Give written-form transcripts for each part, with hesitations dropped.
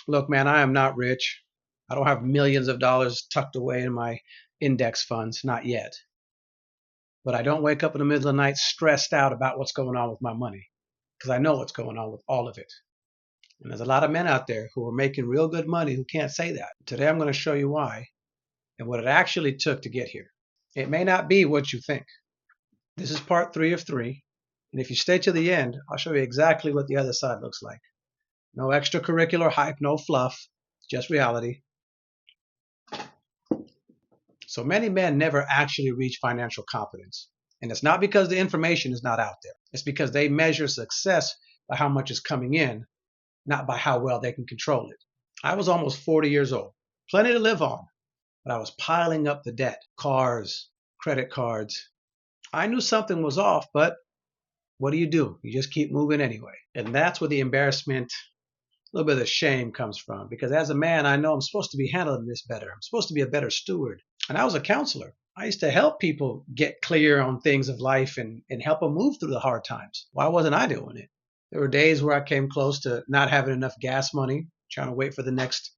Look, man, I am not rich. I don't have millions of dollars tucked away in my index funds, not yet. But I don't wake up in the middle of the night stressed out about what's going on with my money because I know what's going on with all of it. And there's a lot of men out there who are making real good money who can't say that. Today I'm going to show you why and what it actually took to get here. It may not be what you think. This is part 3 of 3. And if you stay to the end, I'll show you exactly what the other side looks like. No extracurricular hype, no fluff, just reality. So many men never actually reach financial competence. And it's not because the information is not out there. It's because they measure success by how much is coming in, not by how well they can control it. I was almost 40 years old, plenty to live on, but I was piling up the debt, cars, credit cards. I knew something was off, but what do? You just keep moving anyway. And that's where the embarrassment, a little bit of the shame comes from. Because as a man, I know I'm supposed to be handling this better. I'm supposed to be a better steward. And I was a counselor. I used to help people get clear on things of life and help them move through the hard times. Why wasn't I doing it? There were days where I came close to not having enough gas money, trying to wait for the next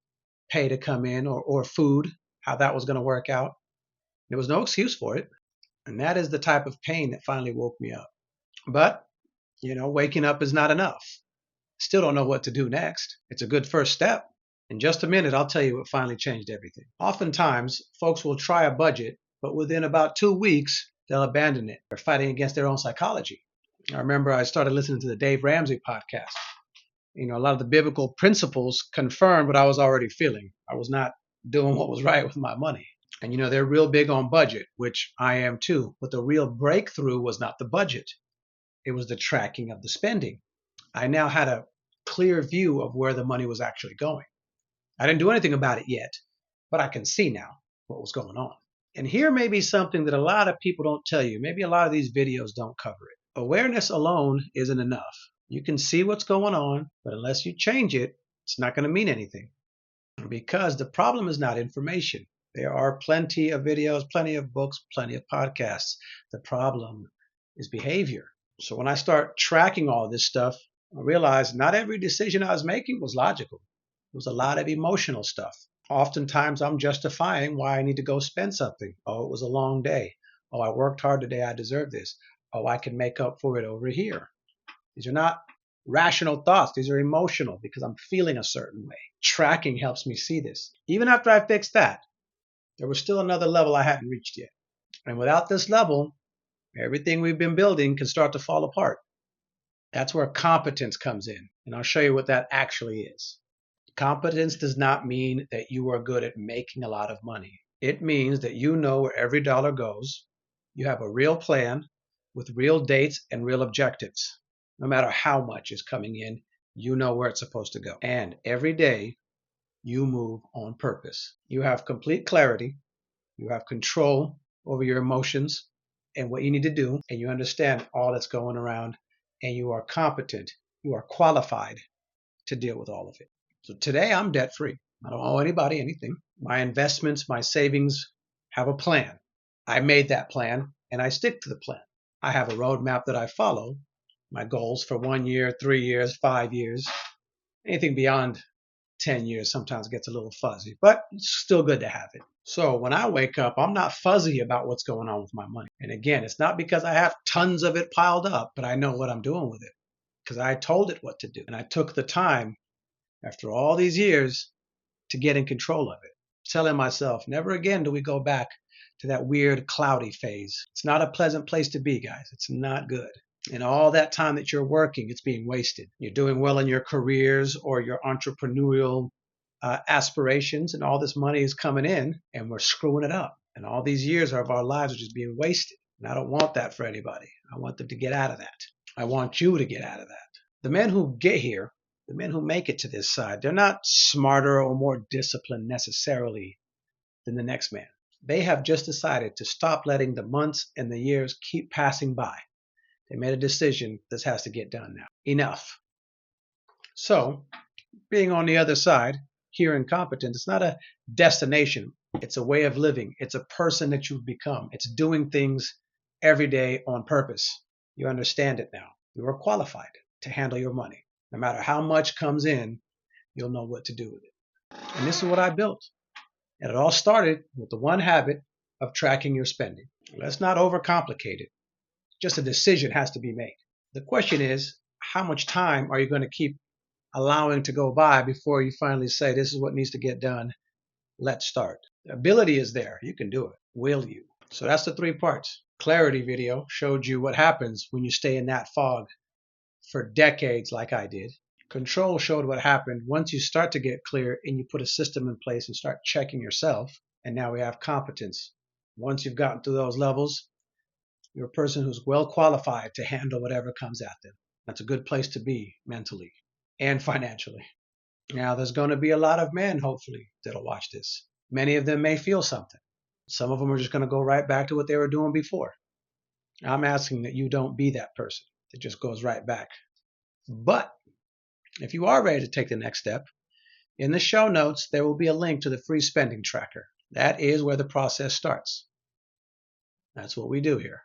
pay to come in or food, how that was going to work out. There was no excuse for it. And that is the type of pain that finally woke me up. But, waking up is not enough. Still don't know what to do next. It's a good first step. In just a minute, I'll tell you what finally changed everything. Oftentimes, folks will try a budget, but within about 2 weeks, they'll abandon it. They're fighting against their own psychology. I remember I started listening to the Dave Ramsey podcast. A lot of the biblical principles confirmed what I was already feeling. I was not doing what was right with my money. And they're real big on budget, which I am too. But the real breakthrough was not the budget. It was the tracking of the spending. I now had a clear view of where the money was actually going. I didn't do anything about it yet, but I can see now what was going on. And here may be something that a lot of people don't tell you. Maybe a lot of these videos don't cover it. Awareness alone isn't enough. You can see what's going on, but unless you change it, it's not going to mean anything. Because the problem is not information. There are plenty of videos, plenty of books, plenty of podcasts. The problem is behavior. So when I start tracking all this stuff, I realized not every decision I was making was logical. It was a lot of emotional stuff. Oftentimes I'm justifying why I need to go spend something. Oh, it was a long day. Oh, I worked hard today. I deserve this. Oh, I can make up for it over here. These are not rational thoughts. These are emotional because I'm feeling a certain way. Tracking helps me see this. Even after I fixed that, there was still another level I hadn't reached yet. And without this level, everything we've been building can start to fall apart. That's where competence comes in. And I'll show you what that actually is. Competence does not mean that you are good at making a lot of money. It means that you know where every dollar goes. You have a real plan with real dates and real objectives. No matter how much is coming in, you know where it's supposed to go. And every day, you move on purpose. You have complete clarity. You have control over your emotions and what you need to do. And you understand all that's going around. And you are competent. You are qualified to deal with all of it. So today I'm debt free. I don't owe anybody anything. My investments, my savings have a plan. I made that plan and I stick to the plan. I have a roadmap that I follow. My goals for 1 year, 3 years, 5 years, anything beyond 10 years sometimes gets a little fuzzy, but it's still good to have it. So when I wake up, I'm not fuzzy about what's going on with my money. And again, it's not because I have tons of it piled up, but I know what I'm doing with it because I told it what to do. And I took the time after all these years to get in control of it, telling myself, never again do we go back to that weird cloudy phase. It's not a pleasant place to be, guys. It's not good. And all that time that you're working, it's being wasted. You're doing well in your careers or your entrepreneurial aspirations, and all this money is coming in, and we're screwing it up. And all these years of our lives are just being wasted. And I don't want that for anybody. I want them to get out of that. I want you to get out of that. The men who get here, the men who make it to this side, they're not smarter or more disciplined necessarily than the next man. They have just decided to stop letting the months and the years keep passing by. They made a decision. This has to get done now. Enough. So, being on the other side, here in competence, it's not a destination. It's a way of living. It's a person that you've become. It's doing things every day on purpose. You understand it now. You are qualified to handle your money. No matter how much comes in, you'll know what to do with it. And this is what I built. And it all started with the one habit of tracking your spending. Let's not overcomplicate it. Just a decision has to be made. The question is, how much time are you going to keep allowing to go by before you finally say, this is what needs to get done? Let's start. The ability is there. You can do it. Will you? So that's the 3 parts. Clarity video showed you what happens when you stay in that fog for decades like I did. Control showed what happened once you start to get clear and you put a system in place and start checking yourself. And now we have competence. Once you've gotten through those levels, you're a person who's well qualified to handle whatever comes at them. That's a good place to be mentally and financially. Now, there's going to be a lot of men, hopefully, that'll watch this. Many of them may feel something. Some of them are just going to go right back to what they were doing before. I'm asking that you don't be that person that just goes right back. But if you are ready to take the next step, in the show notes, there will be a link to the free spending tracker. That is where the process starts. That's what we do here.